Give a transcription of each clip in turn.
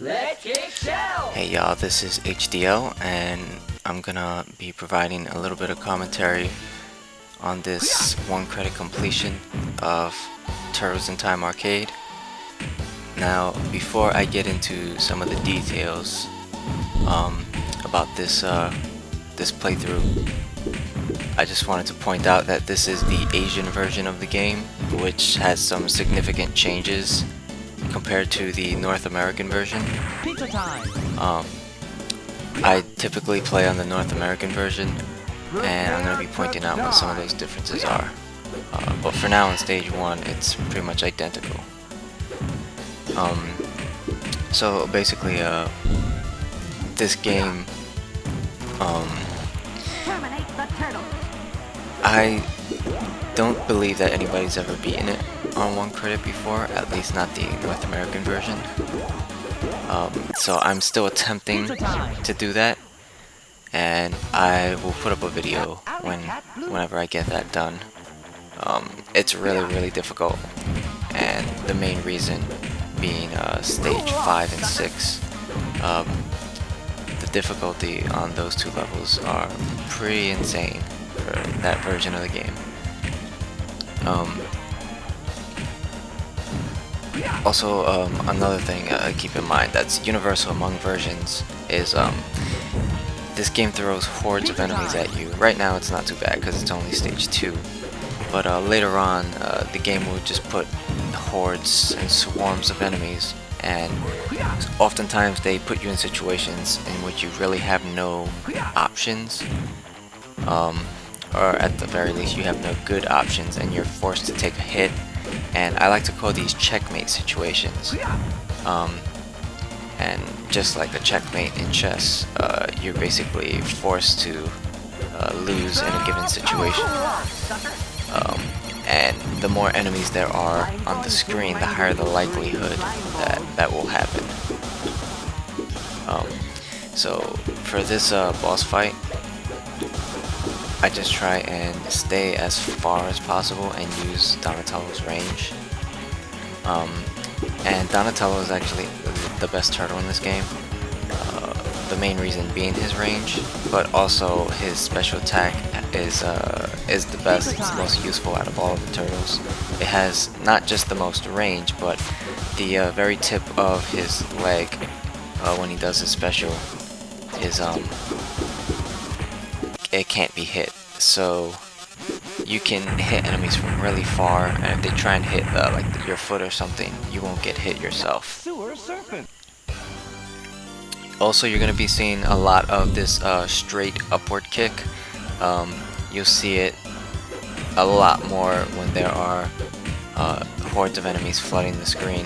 Let's kick shell! Hey y'all, this is HDL and I'm gonna be providing a little bit of commentary on this 1 credit completion of Turtles in Time Arcade. Now, before I get into some of the details about this playthrough, I just wanted to point out that this is the Asian version of the game, which has some significant changes compared to the North American version. Pizza time! I typically play on the North American version, and I'm going to be pointing out what some of those differences are. But for now, in stage 1, it's pretty much identical. So basically, this game, Terminate the turtle. I don't believe that anybody's ever beaten it on 1 credit before, at least not the North American version. So I'm still attempting to do that, and I will put up a video whenever I get that done. It's really difficult, and the main reason being stage 5 and 6. The difficulty on those 2 levels are pretty insane for that version of the game. Also, another thing keep in mind that's universal among versions is this game throws hordes of enemies at you. Right now it's not too bad because it's only stage 2, but later on the game will just put hordes and swarms of enemies, and oftentimes they put you in situations in which you really have no options, or at the very least you have no good options and you're forced to take a hit. And I like to call these checkmate situations. And just like a checkmate in chess, you're basically forced to lose in a given situation. And the more enemies there are on the screen, the higher the likelihood that that will happen. So for this boss fight, I just try and stay as far as possible and use Donatello's range. And Donatello is actually the best turtle in this game. The main reason being his range, but also his special attack is the best, it's the most useful out of all of the turtles. It has not just the most range, but the very tip of his leg when he does his special is it can't be hit, so you can hit enemies from really far, and if they try and hit like your foot or something, you won't get hit yourself. Sewer serpent! Also, you're going to be seeing a lot of this straight upward kick. You'll see it a lot more when there are hordes of enemies flooding the screen.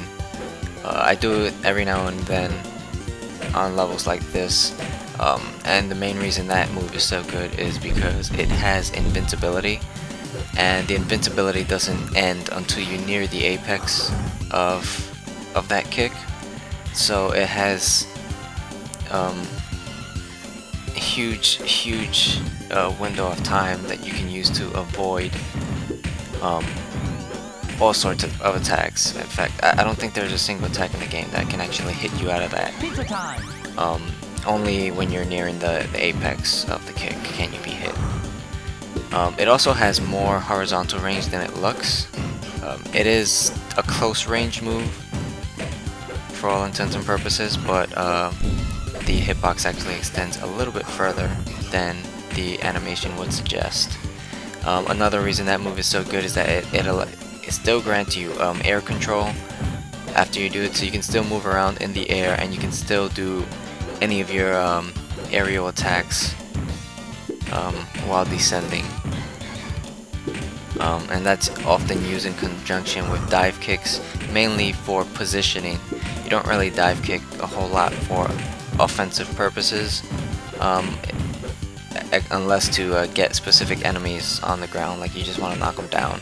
I do it every now and then on levels like this. And the main reason that move is so good is because it has invincibility, and the invincibility doesn't end until you near the apex of that kick. So it has a huge window of time that you can use to avoid all sorts of attacks. In fact, I don't think there's a single attack in the game that can actually hit you out of that. Pizza time! Only when you're nearing the apex of the kick can you be hit. It also has more horizontal range than it looks. It is a close range move for all intents and purposes, but the hitbox actually extends a little bit further than the animation would suggest. Another reason that move is so good is that it still grants you air control after you do it, so you can still move around in the air and you can still do any of your aerial attacks while descending. And that's often used in conjunction with dive kicks, mainly for positioning. You don't really dive kick a whole lot for offensive purposes, unless to get specific enemies on the ground, like you just want to knock them down.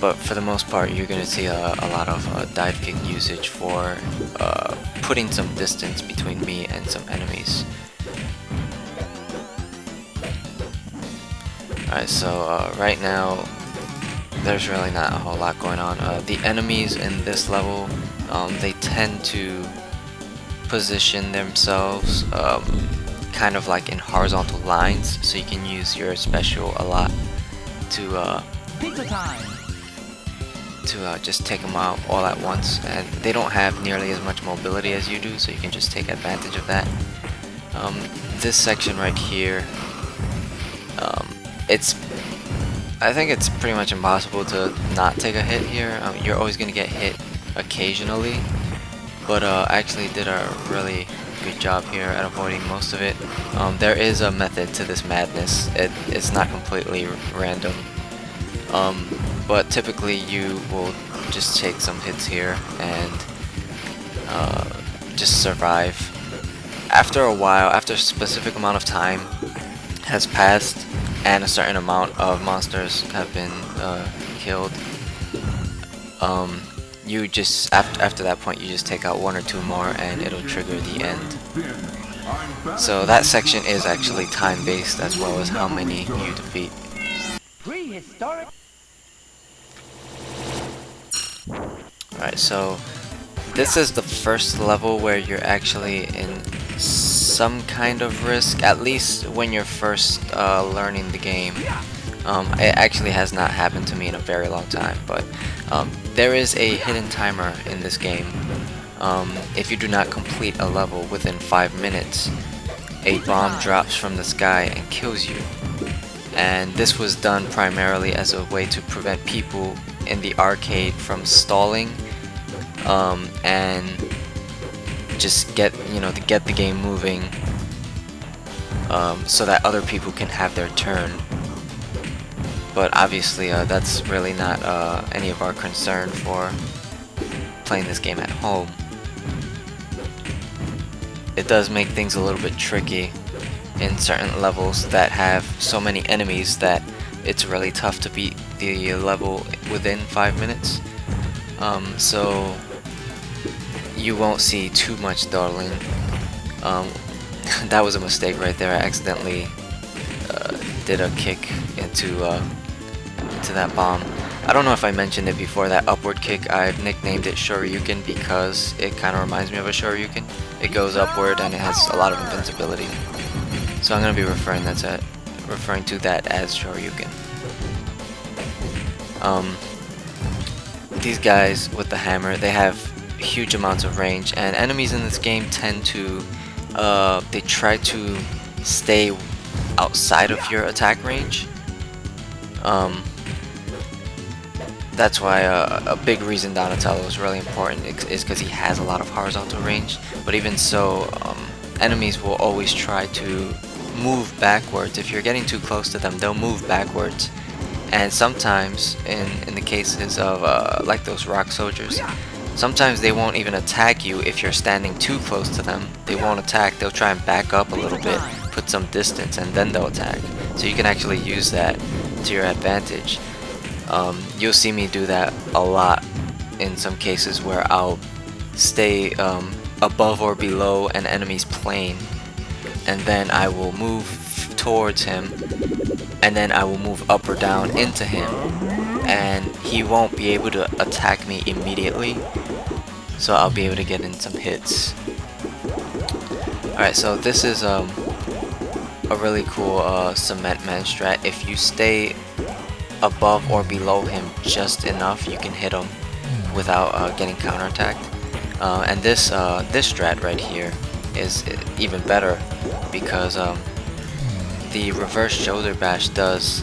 But for the most part, you're going to see a lot of dive kick usage for putting some distance between me and some enemies. Alright, so right now there's really not a whole lot going on. The enemies in this level, they tend to position themselves kind of like in horizontal lines, so you can use your special a lot to Pizza time. just take them out all at once, and they don't have nearly as much mobility as you do, so you can just take advantage of that. This section right here, I think it's pretty much impossible to not take a hit here. You're always going to get hit occasionally, but I actually did a really good job here at avoiding most of it. There is a method to this madness. It's not completely random, but typically you will just take some hits here and just survive. After a while, after a specific amount of time has passed and a certain amount of monsters have been killed, you just after that point you just take out one or two more and it'll trigger the end. So that section is actually time based as well as how many you defeat. Prehistoric. Alright, so this is the first level where you're actually in some kind of risk, at least when you're first learning the game. It actually has not happened to me in a very long time, but there is a hidden timer in this game. If you do not complete a level within 5 minutes, a bomb drops from the sky and kills you. And this was done primarily as a way to prevent people in the arcade from stalling and just get the game moving, so that other people can have their turn. But obviously that's really not any of our concern for playing this game at home. It does make things a little bit tricky in certain levels that have so many enemies that it's really tough to beat the level within 5 minutes. So you won't see too much dawdling. That was a mistake right there. I accidentally did a kick into that bomb. I don't know if I mentioned it before, that upward kick. I've nicknamed it Shoryuken because it kind of reminds me of a Shoryuken. It goes upward and it has a lot of invincibility. So I'm going to be referring to that as Shoryuken. These guys with the hammer, they have huge amounts of range, and enemies in this game tend to they try to stay outside of your attack range. That's why a big reason Donatello is really important is because he has a lot of horizontal range. But even so, enemies will always try to move backwards. If you're getting too close to them, they'll move backwards. And sometimes, in the cases of like those rock soldiers, sometimes they won't even attack you if you're standing too close to them. They won't attack. They'll try and back up a little bit, put some distance, and then they'll attack. So you can actually use that to your advantage. You'll see me do that a lot in some cases where I'll stay above or below an enemy's plane, and then I will move towards him, and then I will move up or down into him, and he won't be able to attack me immediately, so I'll be able to get in some hits. Alright, so this is a really cool Cement Man strat. If you stay above or below him just enough, you can hit him without getting counterattacked. And this strat right here is even better because the reverse shoulder bash does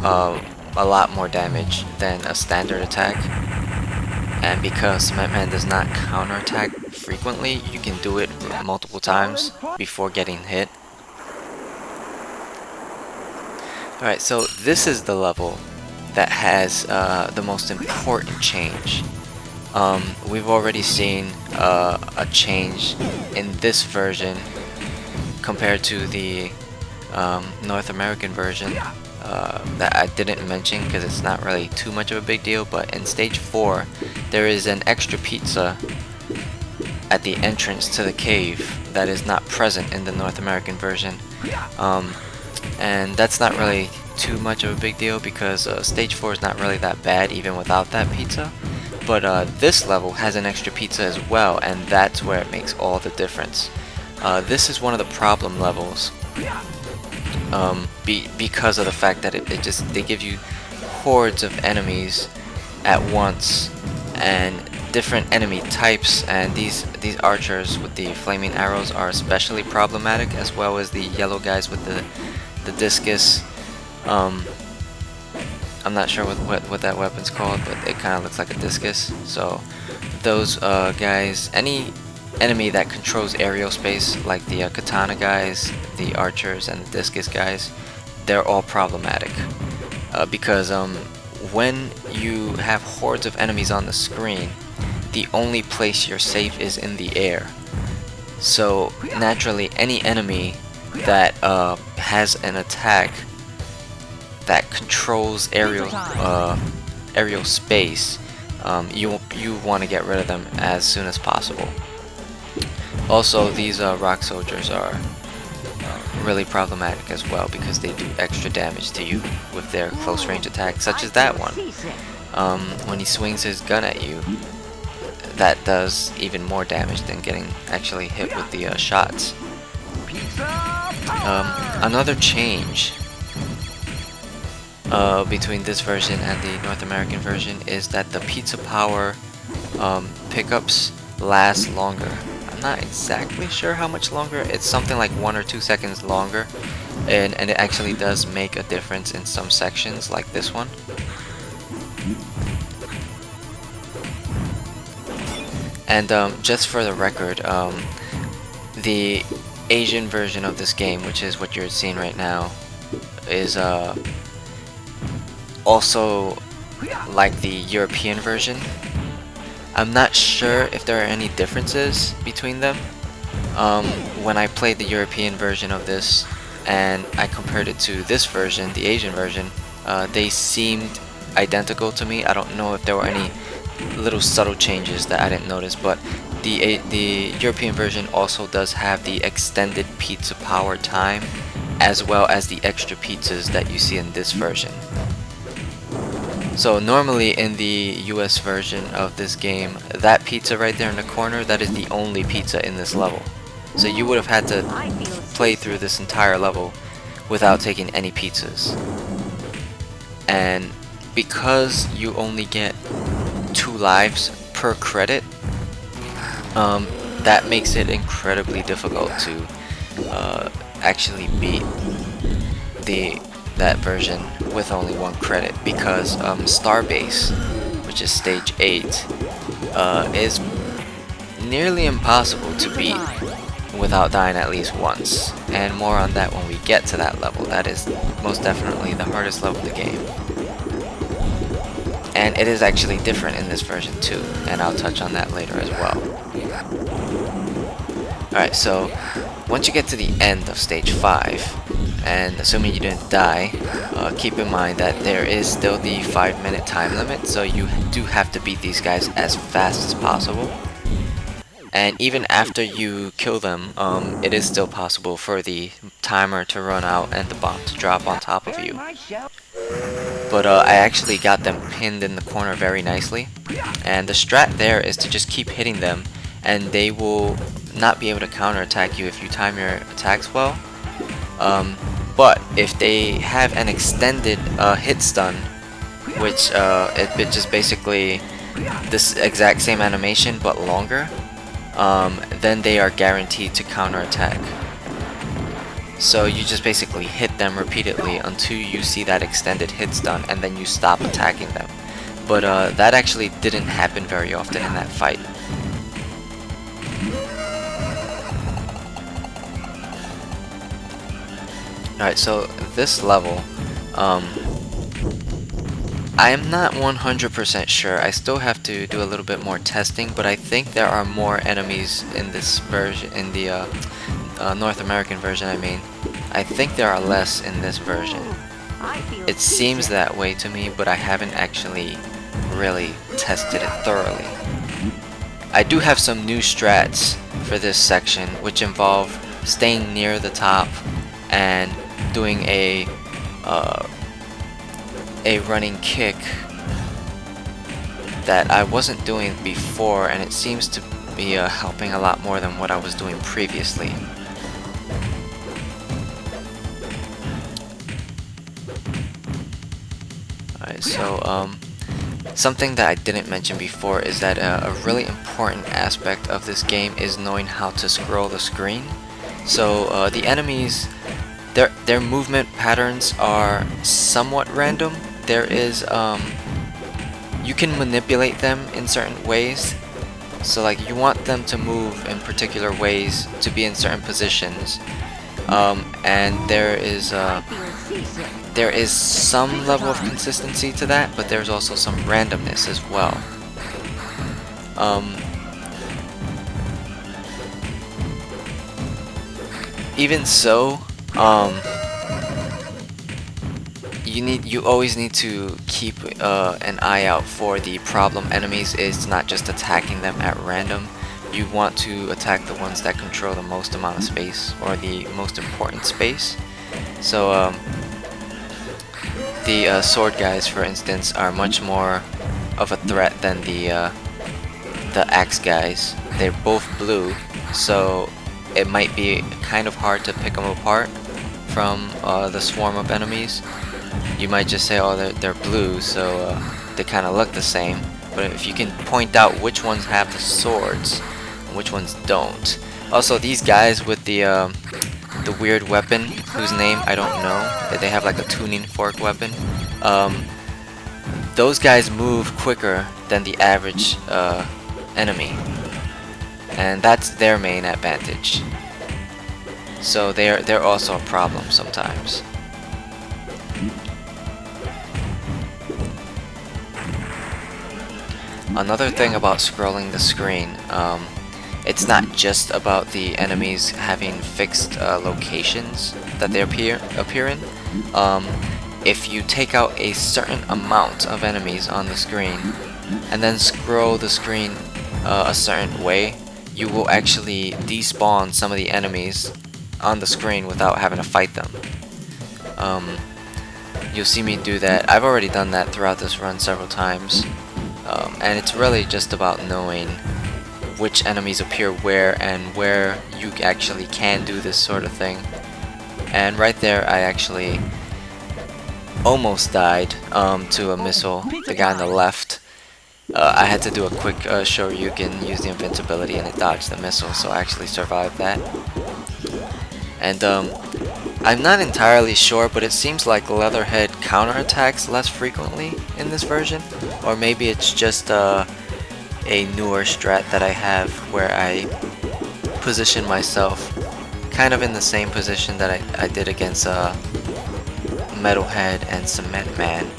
a lot more damage than a standard attack. And because Cement Man does not counterattack frequently, you can do it multiple times before getting hit. Alright, so this is the level that has the most important change. We've already seen a change in this version compared to the North American version that I didn't mention because it's not really too much of a big deal, but in stage 4 there is an extra pizza at the entrance to the cave that is not present in the North American version. And that's not really too much of a big deal because stage 4 is not really that bad even without that pizza. But this level has an extra pizza as well, and that's where it makes all the difference. This is one of the problem levels because of the fact that they give you hordes of enemies at once and different enemy types, and these archers with the flaming arrows are especially problematic, as well as the yellow guys with the discus. I'm not sure what that weapon's called, but it kind of looks like a discus. So those guys, any enemy that controls aerial space, like the katana guys, the archers, and the discus guys, they're all problematic because when you have hordes of enemies on the screen, the only place you're safe is in the air. So naturally, any enemy that has an attack that controls aerial space, you want to get rid of them as soon as possible. Also, these rock soldiers are really problematic as well because they do extra damage to you with their close range attacks, such as that one. When he swings his gun at you, that does even more damage than getting actually hit with the shots. Another change between this version and the North American version is that the pizza power pickups last longer. I'm not exactly sure how much longer. It's something like 1 or 2 seconds longer, and it actually does make a difference in some sections like this one. And just for the record, the Asian version of this game, which is what you're seeing right now, is also like the European version. I'm not sure if there are any differences between them. When I played the European version of this and I compared it to this version, the Asian version, they seemed identical to me. I don't know if there were any little subtle changes that I didn't notice, but the European version also does have the extended pizza power time, as well as the extra pizzas that you see in this version. So normally in the US version of this game, that pizza right there in the corner, that is the only pizza in this level. So you would have had to play through this entire level without taking any pizzas. And because you only get 2 lives per credit, that makes it incredibly difficult to actually beat that version with only 1 credit, because Starbase, which is stage 8, is nearly impossible to beat without dying at least once, and more on that when we get to that level. That is most definitely the hardest level of the game. And it is actually different in this version too, and I'll touch on that later as well. Alright, so once you get to the end of stage 5, and assuming you didn't die, keep in mind that there is still the 5-minute time limit, so you do have to beat these guys as fast as possible. And even after you kill them, it is still possible for the timer to run out and the bomb to drop on top of you. But I actually got them pinned in the corner very nicely, and the strat there is to just keep hitting them, and they will not be able to counterattack you if you time your attacks well. But if they have an extended hit stun, which it just basically this exact same animation but longer, then they are guaranteed to counterattack. So you just basically hit them repeatedly until you see that extended hit stun, and then you stop attacking them. But that actually didn't happen very often in that fight. Alright, so this level, I am not 100% sure. I still have to do a little bit more testing, but I think there are more enemies in this version, in the North American version, I mean. I think there are less in this version. It seems that way to me, but I haven't actually really tested it thoroughly. I do have some new strats for this section, which involve staying near the top and doing a a running kick that I wasn't doing before, and it seems to be helping a lot more than what I was doing previously. Alright, so something that I didn't mention before is that a really important aspect of this game is knowing how to scroll the screen. So the enemies, their movement patterns are somewhat random. There is you can manipulate them in certain ways. So like you want them to move in particular ways to be in certain positions, and there is some level of consistency to that, but there's also some randomness as well. Even so, you always need to keep an eye out for the problem enemies. It's not just attacking them at random. You want to attack the ones that control the most amount of space, or the most important space. So the sword guys, for instance, are much more of a threat than the axe guys. They're both blue, so it might be kind of hard to pick them apart from the swarm of enemies. You might just say, oh, they're blue, so they kind of look the same. But if you can point out which ones have the swords and which ones don't. Also, these guys with the weird weapon, whose name I don't know, they have like a tuning fork weapon. Those guys move quicker than the average enemy, and that's their main advantage. So they're also a problem sometimes. Another thing about scrolling the screen, it's not just about the enemies having fixed locations that they appear in. If you take out a certain amount of enemies on the screen and then scroll the screen a certain way, you will actually despawn some of the enemies on the screen without having to fight them. You'll see me do that. I've already done that throughout this run several times. And it's really just about knowing which enemies appear where and where you actually can do this sort of thing. And right there I actually almost died to a missile, the guy on the left. I had to do a quick shoryuken, use the invincibility, and it dodged the missile, so I actually survived that. And I'm not entirely sure, but it seems like Leatherhead counterattacks less frequently in this version. Or maybe it's just a newer strat that I have where I position myself kind of in the same position that I did against Metalhead and Cement Man.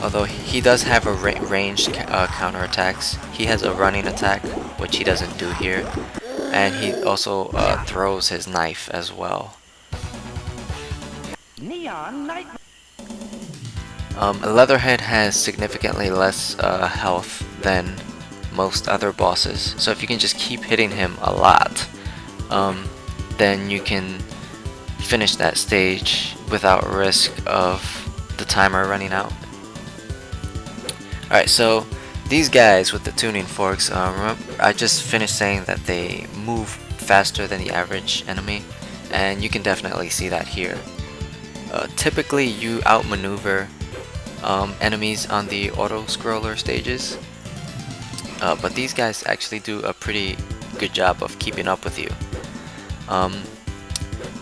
Although he does have a ranged counterattacks. He has a running attack, which he doesn't do here. And he also throws his knife as well. Neon Night. Leatherhead has significantly less health than most other bosses, so if you can just keep hitting him a lot, then you can finish that stage without risk of the timer running out. Alright, so these guys with the tuning forks, remember, I just finished saying that they move faster than the average enemy, and you can definitely see that here. Typically you outmaneuver enemies on the auto-scroller stages, but these guys actually do a pretty good job of keeping up with you.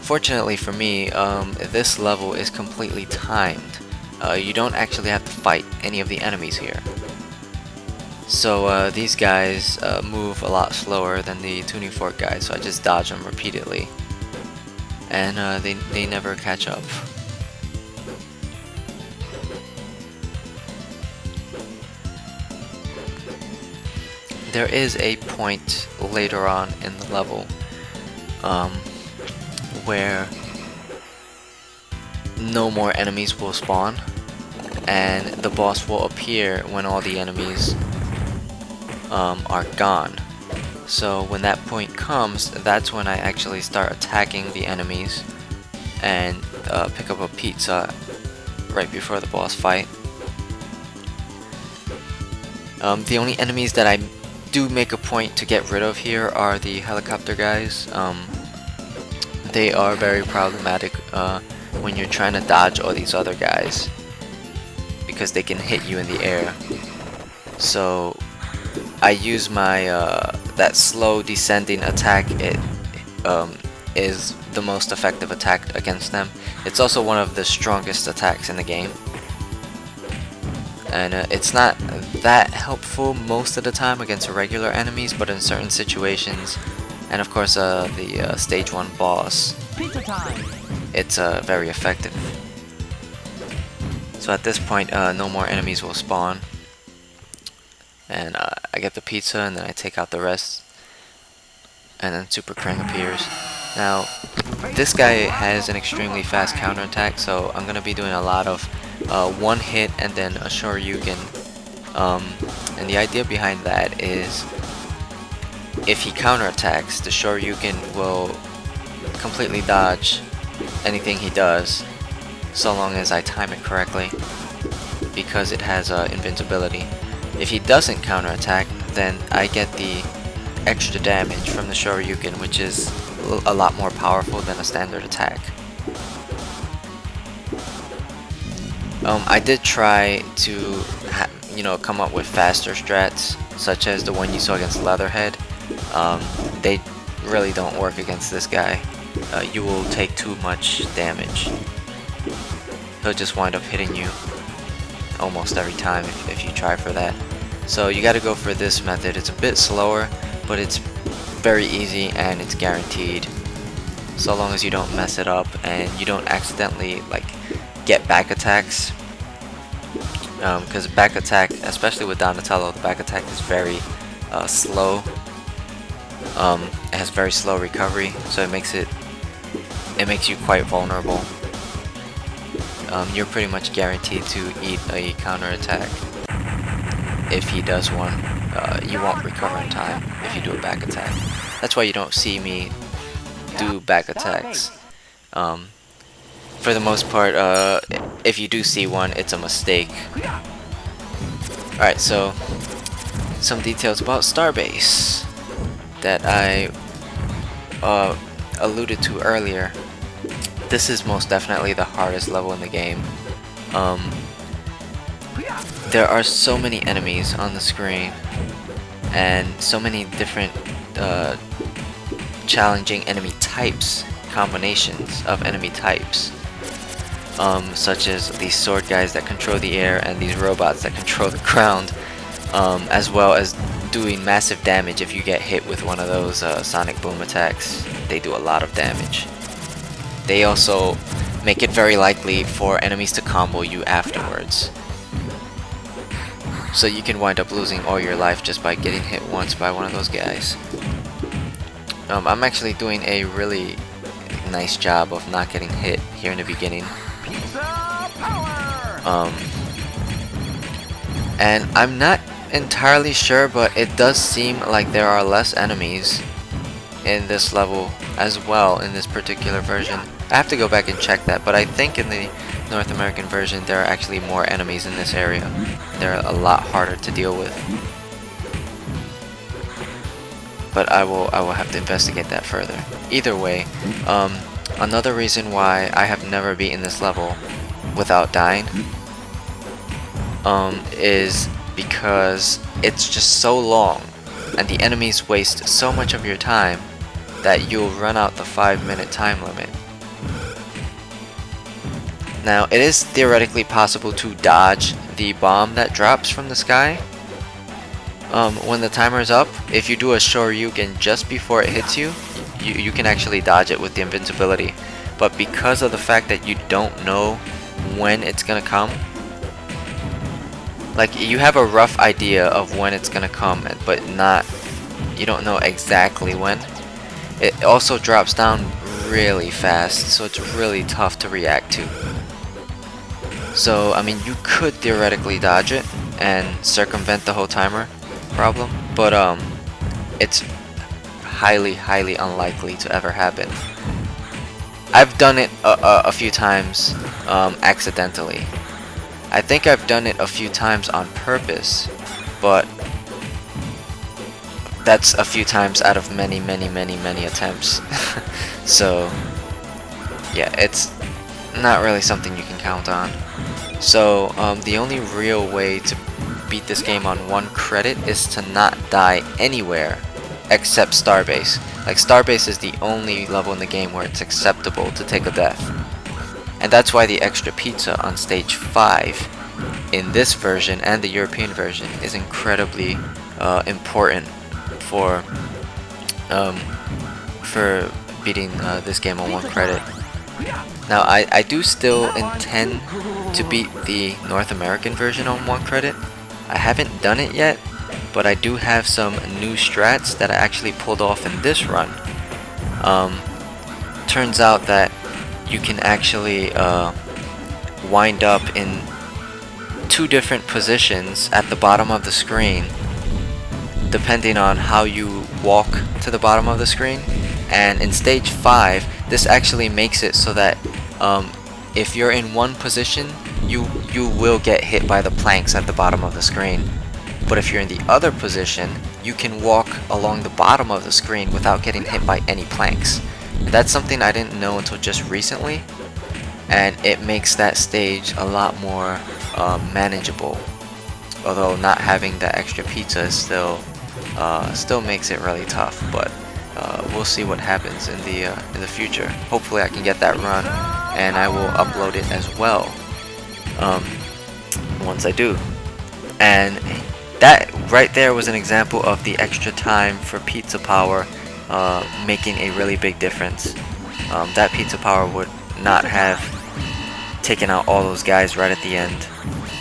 Fortunately for me, this level is completely timed. You don't actually have to fight any of the enemies here. So these guys move a lot slower than the tuning fork guys, so I just dodge them repeatedly, and they never catch up. There is a point later on in the level where no more enemies will spawn, and the boss will appear when all the enemies are gone. So when that point comes, that's when I actually start attacking the enemies and pick up a pizza right before the boss fight. The only enemies that I do make a point to get rid of here are the helicopter guys. They are very problematic when you're trying to dodge all these other guys, because they can hit you in the air. So I use my that slow descending attack. It is the most effective attack against them. It's also one of the strongest attacks in the game, and it's not that helpful most of the time against regular enemies, but in certain situations, and of course the stage 1 boss, Pizza time. it's very effective. So at this point, no more enemies will spawn, and I get the pizza, and then I take out the rest, and then Super Krang appears. Now, this guy has an extremely fast counterattack, so I'm gonna be doing a lot of one hit and then a Shoryuken. And the idea behind that is, if he counterattacks, the Shoryuken will completely dodge anything he does, so long as I time it correctly, because it has invincibility. If he doesn't counterattack, then I get the extra damage from the Shoryuken, which is a lot more powerful than a standard attack. I did try to come up with faster strats, such as the one you saw against Leatherhead. They really don't work against this guy. You will take too much damage. He'll just wind up hitting you almost every time if you try for that. So you gotta go for this method. It's a bit slower, but it's very easy and it's guaranteed, so long as you don't mess it up and you don't accidentally get back attacks, because back attack, especially with Donatello, the back attack is very slow. It has very slow recovery, so it makes you quite vulnerable. You're pretty much guaranteed to eat a counterattack. If he does one, you won't recover in time if you do a back attack. That's why you don't see me do back attacks. For the most part, if you do see one, it's a mistake. Alright, so some details about Starbase that I alluded to earlier. This is most definitely the hardest level in the game. There are so many enemies on the screen, and so many different challenging enemy types, combinations of enemy types, such as these sword guys that control the air and these robots that control the ground, as well as doing massive damage if you get hit with one of those sonic boom attacks. They do a lot of damage. They also make it very likely for enemies to combo you afterwards, so you can wind up losing all your life just by getting hit once by one of those guys. I'm actually doing a really nice job of not getting hit here in the beginning. And I'm not entirely sure, but it does seem like there are less enemies in this level as well in this particular version. I have to go back and check that, but I think in the North American version there are actually more enemies in this area. They're a lot harder to deal with. But I will have to investigate that further. Either way, another reason why I have never beaten this level without dying is because it's just so long and the enemies waste so much of your time that you'll run out the 5-minute time limit. Now, it is theoretically possible to dodge the bomb that drops from the sky. When the timer is up, if you do a Shoryuken just before it hits you, you can actually dodge it with the invincibility. But because of the fact that you don't know when it's gonna come, like, you have a rough idea of when it's gonna come, but you don't know exactly when. It also drops down really fast, so it's really tough to react to. So, I mean, you could theoretically dodge it and circumvent the whole timer problem, but it's highly, highly unlikely to ever happen. I've done it a few times accidentally. I think I've done it a few times on purpose, but that's a few times out of many attempts. So yeah, it's not really something you can count on. So the only real way to beat this game on 1 credit is to not die anywhere except Starbase. Like, Starbase is the only level in the game where it's acceptable to take a death. And that's why the extra pizza on stage 5 in this version and the European version is incredibly important for beating this game on 1 credit. Now, I do still intend to beat the North American version on 1 credit. I haven't done it yet, but I do have some new strats that I actually pulled off in this run. Turns out that you can actually wind up in 2 different positions at the bottom of the screen, depending on how you walk to the bottom of the screen. And in stage 5, this actually makes it so that if you're in one position, you will get hit by the planks at the bottom of the screen. But if you're in the other position, you can walk along the bottom of the screen without getting hit by any planks. And that's something I didn't know until just recently, and it makes that stage a lot more manageable. Although not having that extra pizza is still makes it really tough, but we'll see what happens in the future. Hopefully I can get that run, and I will upload it as well once I do. And that right there was an example of the extra time for pizza power making a really big difference. That pizza power would not have taken out all those guys right at the end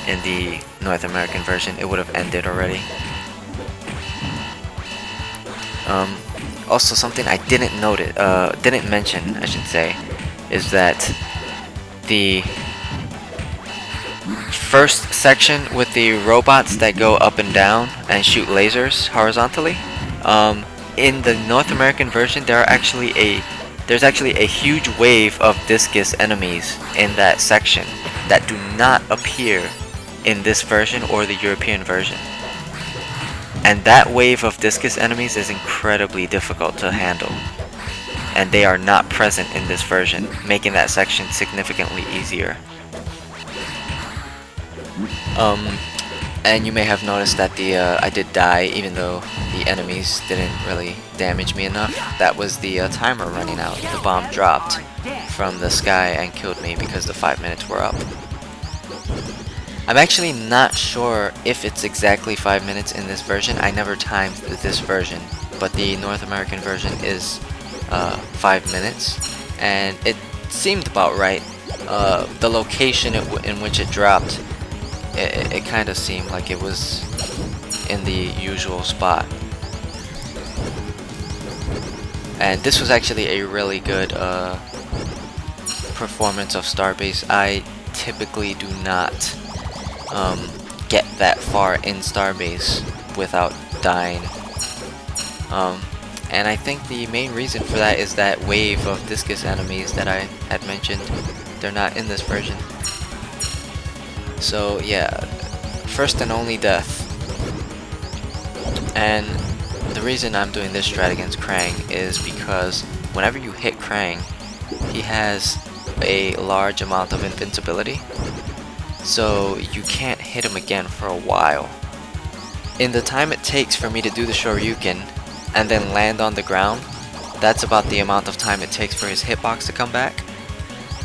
in the North American version. It would have ended already. Also, something I didn't mention, I should say, is that the first section with the robots that go up and down and shoot lasers horizontally, in the North American version, there's actually a huge wave of discus enemies in that section that do not appear in this version or the European version. And that wave of discus enemies is incredibly difficult to handle, and they are not present in this version, making that section significantly easier. And you may have noticed that I did die even though the enemies didn't really damage me enough. That was the timer running out. The bomb dropped from the sky and killed me because the 5 minutes were up. I'm actually not sure if it's exactly 5 minutes in this version. I never timed this version, but the North American version is 5 minutes, and it seemed about right. The location in which it dropped, it kind of seemed like it was in the usual spot. And this was actually a really good performance of Starbase. I typically do not get that far in Starbase without dying. And I think the main reason for that is that wave of discus enemies that I had mentioned. They're not in this version. So yeah, first and only death. And the reason I'm doing this strat against Krang is because whenever you hit Krang, he has a large amount of invincibility, so you can't hit him again for a while. In the time it takes for me to do the Shoryuken and then land on the ground, that's about the amount of time it takes for his hitbox to come back.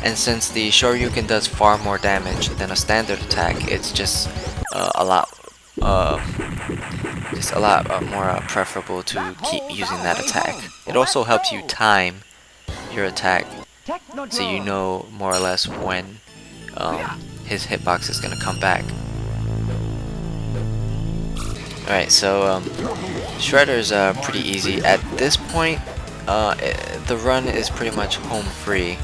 And since the Shoryuken does far more damage than a standard attack, it's just a lot more preferable to keep using that attack. It also helps you time your attack, so you know more or less when his hitbox is gonna come back. Alright, so Shredder's pretty easy. At this point, the run is pretty much home free.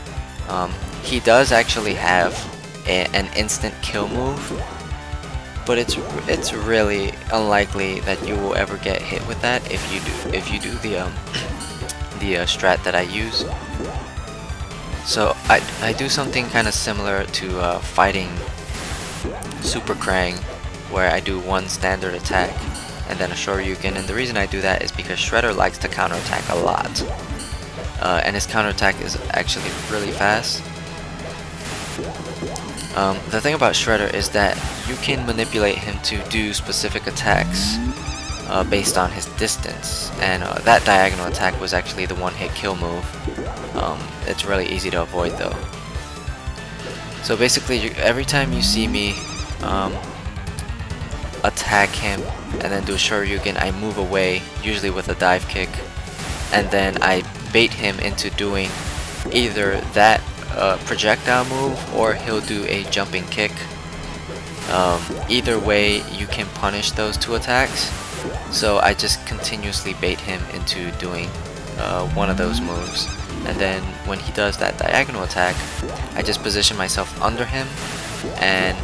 He does actually have an instant kill move, but it's really unlikely that you will ever get hit with that if you do the strat that I use. So I do something kind of similar to fighting Super Krang, where I do one standard attack and then a Shoryuken, and the reason I do that is because Shredder likes to counterattack a lot. And his counterattack is actually really fast. The thing about Shredder is that you can manipulate him to do specific attacks based on his distance, and that diagonal attack was actually the one-hit kill move. It's really easy to avoid though. So basically, every time you see me attack him and then do a Shoryuken, I move away, usually with a dive kick, and then I bait him into doing either that projectile move or he'll do a jumping kick. Either way, you can punish those two attacks, so I just continuously bait him into doing one of those moves, and then when he does that diagonal attack, I just position myself under him, and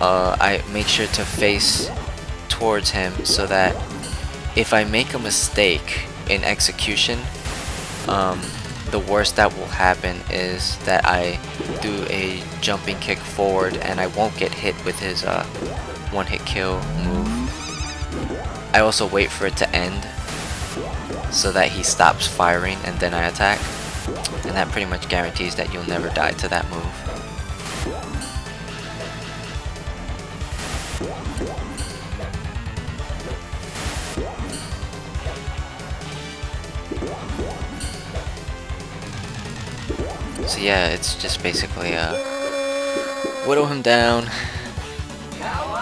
I make sure to face towards him so that if I make a mistake in execution, the worst that will happen is that I do a jumping kick forward and I won't get hit with his one-hit kill move. I also wait for it to end so that he stops firing and then I attack, and that pretty much guarantees that you'll never die to that move. So yeah, it's just basically whittle him down,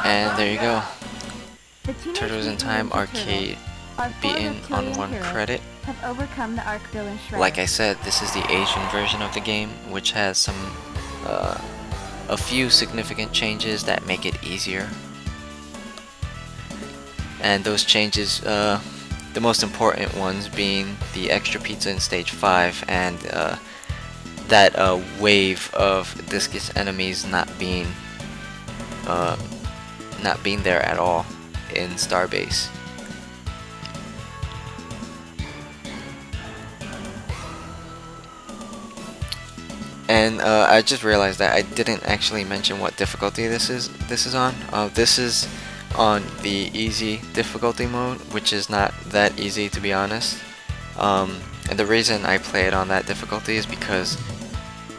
and there you go. Turtles in Time Arcade beaten on 1 credit. Have overcome the arc villain Shredder. Like I said, this is the Asian version of the game, which has some a few significant changes that make it easier. And those changes, the most important ones being the extra pizza in stage 5 and that wave of discus enemies not being there at all in Starbase. And I just realized that I didn't actually mention what difficulty this is on. This is on the easy difficulty mode, which is not that easy, to be honest. And the reason I play it on that difficulty is because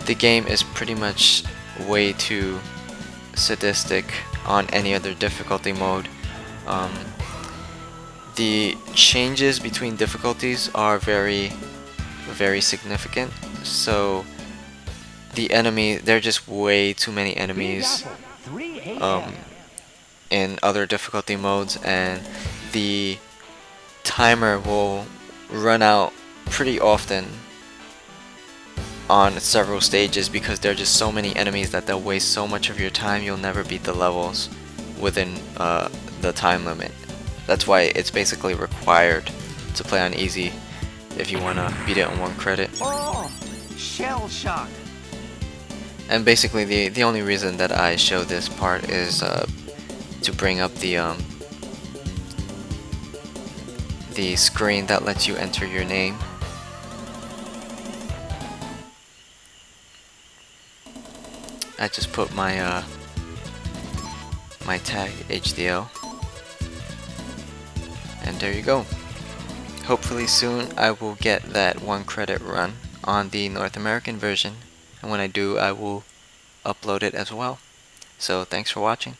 the game is pretty much way too sadistic on any other difficulty mode. The changes between difficulties are very, very significant. So the enemy, there are just way too many enemies in other difficulty modes, and the timer will run out pretty often on several stages because there are just so many enemies that they'll waste so much of your time you'll never beat the levels within the time limit. That's why it's basically required to play on easy if you want to beat it on 1 credit. Oh, shell shock. And basically the only reason that I show this part is to bring up the screen that lets you enter your name. I just put my my tag HDL, and there you go. Hopefully soon I will get that 1 credit run on the North American version, and when I do I will upload it as well. So thanks for watching.